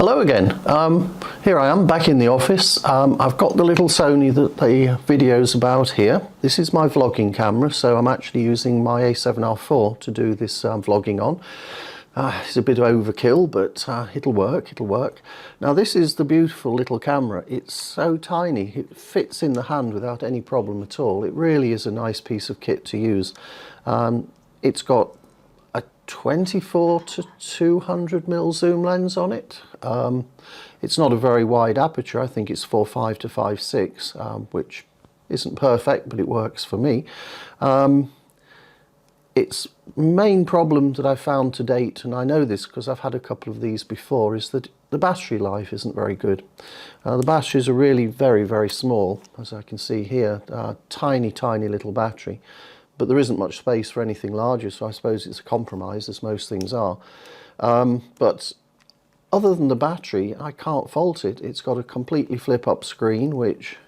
Hello again. Here I am back in the office. I've got the little Sony that the video's about here. This is my vlogging camera, so I'm actually using my A7R4 to do this vlogging on. It's a bit of overkill, but it'll work. Now this is the beautiful little camera. It's so tiny, it fits in the hand without any problem at all. It really is a nice piece of kit to use. It's got a 24 to 200 mm zoom lens on it. It's not a very wide aperture. I think it's 4.5 to 5.6, which isn't perfect, but it works for me. Its main problem that I've found to date, and I know this because I've had a couple of these before, is that the battery life isn't very good. The batteries are really very small, as I can see here. Tiny little battery. But there isn't much space for anything larger, so I suppose it's a compromise, as most things are. But other than the battery, I can't fault it. It's got a completely flip-up screen, which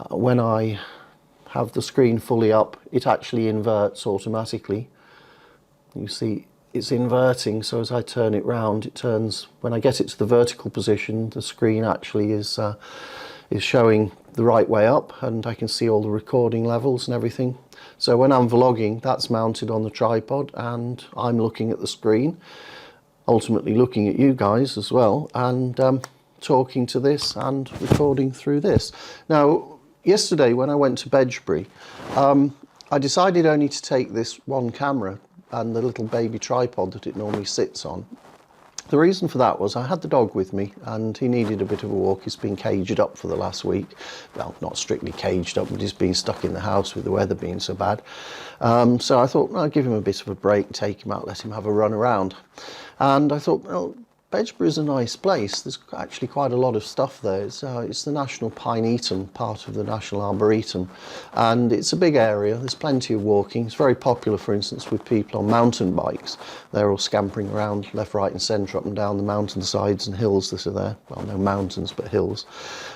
when I have the screen fully up, it actually inverts automatically. You see it's inverting, so as I turn it round, it turns. When I get it to the vertical position, the screen actually is showing the right way up, and I can see all the recording levels and everything. So when I'm vlogging, that's mounted on the tripod and I'm looking at the screen, ultimately looking at you guys as well, and talking to this and recording through this. Now yesterday when I went to Bedgebury, I decided only to take this one camera and the little baby tripod that it normally sits on. The reason for that was I had the dog with me and he needed a bit of a walk. He's been caged up for the last week. Well, not strictly caged up, but he's been stuck in the house with the weather being so bad. So I thought, well, I'd give him a bit of a break, take him out, let him have a run around. And I thought, well, Bedgebury is a nice place. There's actually quite a lot of stuff there. It's the National Pinetum, part of the National Arboretum, and it's a big area. There's plenty of walking. It's very popular, for instance, with people on mountain bikes. They're all scampering around left, right and centre, up and down the mountain sides and hills that are there. Well, no mountains, but hills.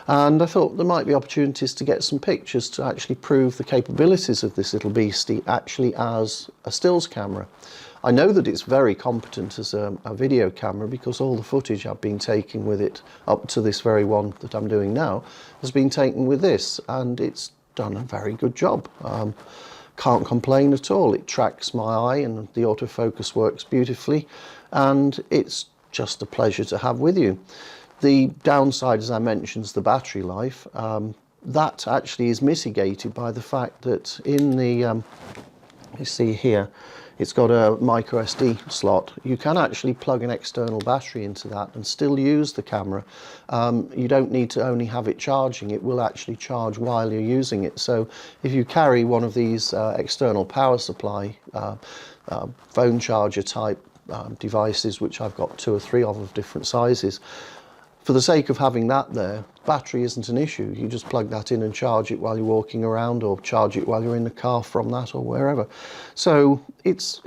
And I thought there might be opportunities to get some pictures to actually prove the capabilities of this little beastie actually as a stills camera. I know that it's very competent as a video camera because all the footage I've been taking with it up to this very one that I'm doing now has been taken with this, and it's done a very good job. Can't complain at all. It tracks my eye and the autofocus works beautifully, and it's just a pleasure to have with you. The downside, as I mentioned, is the battery life. That actually is mitigated by the fact that in the, you see here, it's got a micro SD slot. You can actually plug an external battery into that and still use the camera. You don't need to only have it charging, it will actually charge while you're using it. So if you carry one of these external power supply phone charger type devices, which I've got 2 or 3 of different sizes, for the sake of having that there, battery isn't an issue. You just plug that in and charge it while you're walking around, or charge it while you're in the car from that, or wherever. So it's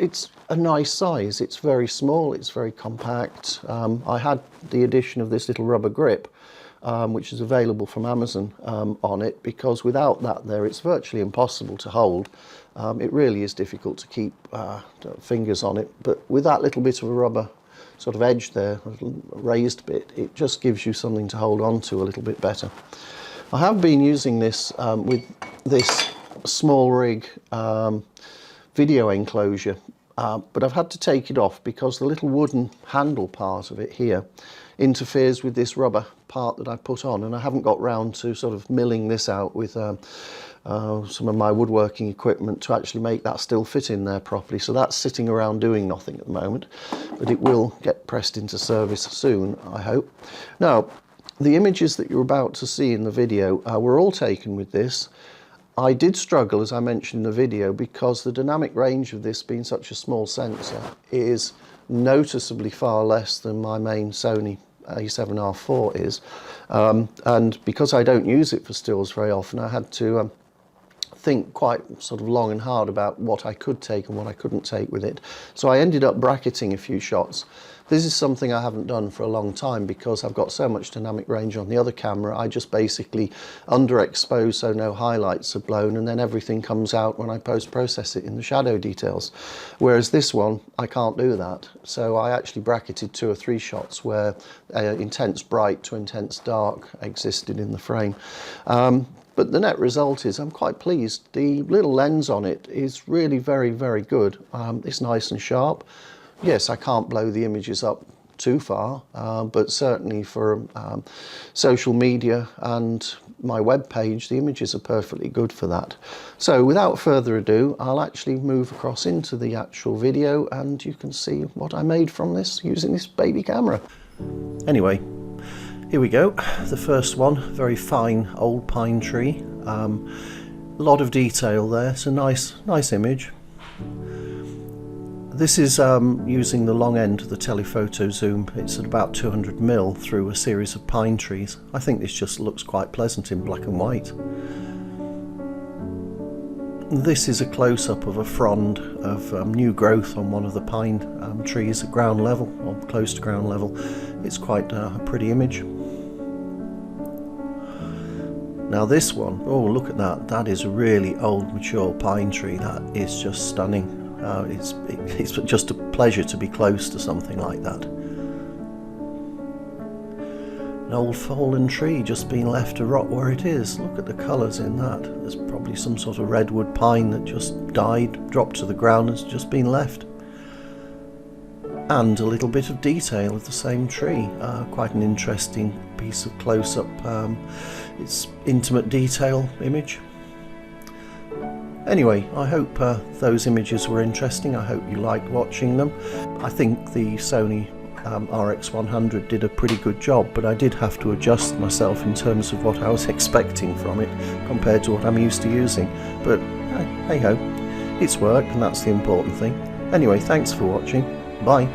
a nice size. It's very small, it's very compact. I had the addition of this little rubber grip, which is available from Amazon, on it, because without that there, it's virtually impossible to hold. It really is difficult to keep fingers on it, but with that little bit of a rubber sort of edge there, a little raised bit, it just gives you something to hold on to a little bit better. I have been using this with this small rig video enclosure, but I've had to take it off because the little wooden handle part of it here interferes with this rubber part that I put on, and I haven't got round to sort of milling this out with some of my woodworking equipment to actually make that still fit in there properly. So that's sitting around doing nothing at the moment, but it will get pressed into service soon, I hope. Now, the images that you're about to see in the video were all taken with this. I did struggle, as I mentioned in the video, because the dynamic range of this being such a small sensor is noticeably far less than my main Sony A7R4 is. And because I don't use it for stills very often, I had to think quite sort of long and hard about what I could take and what I couldn't take with it. So I ended up bracketing a few shots. This is something I haven't done for a long time because I've got so much dynamic range on the other camera. I just basically underexpose so no highlights are blown, and then everything comes out when I post-process it in the shadow details. Whereas this one, I can't do that. So I actually bracketed 2 or 3 shots where intense bright to intense dark existed in the frame. But the net result is I'm quite pleased. The little lens on it is really very, very good. It's nice and sharp. Yes, I can't blow the images up too far, but certainly for social media and my web page, the images are perfectly good for that. So without further ado, I'll actually move across into the actual video and you can see what I made from this using this baby camera. Anyway, here we go. The first one, very fine old pine tree. A lot of detail there. It's a nice image. This is using the long end of the telephoto zoom. It's at about 200mm through a series of pine trees. I think this just looks quite pleasant in black and white. This is a close-up of a frond of new growth on one of the pine trees at ground level, or close to ground level. It's quite a pretty image. Now this one, oh look at that, that is a really old mature pine tree. That is just stunning. It's just a pleasure to be close to something like that. An old fallen tree just being left to rot where it is. Look at the colours in that. There's probably some sort of redwood pine that just died, dropped to the ground and has just been left. And a little bit of detail of the same tree. Quite an interesting piece of close-up, it's intimate detail image. Anyway, I hope those images were interesting. I hope you liked watching them. I think the Sony RX100 did a pretty good job, but I did have to adjust myself in terms of what I was expecting from it compared to what I'm used to using. But hey ho, it's worked and that's the important thing. Anyway, thanks for watching. Bye.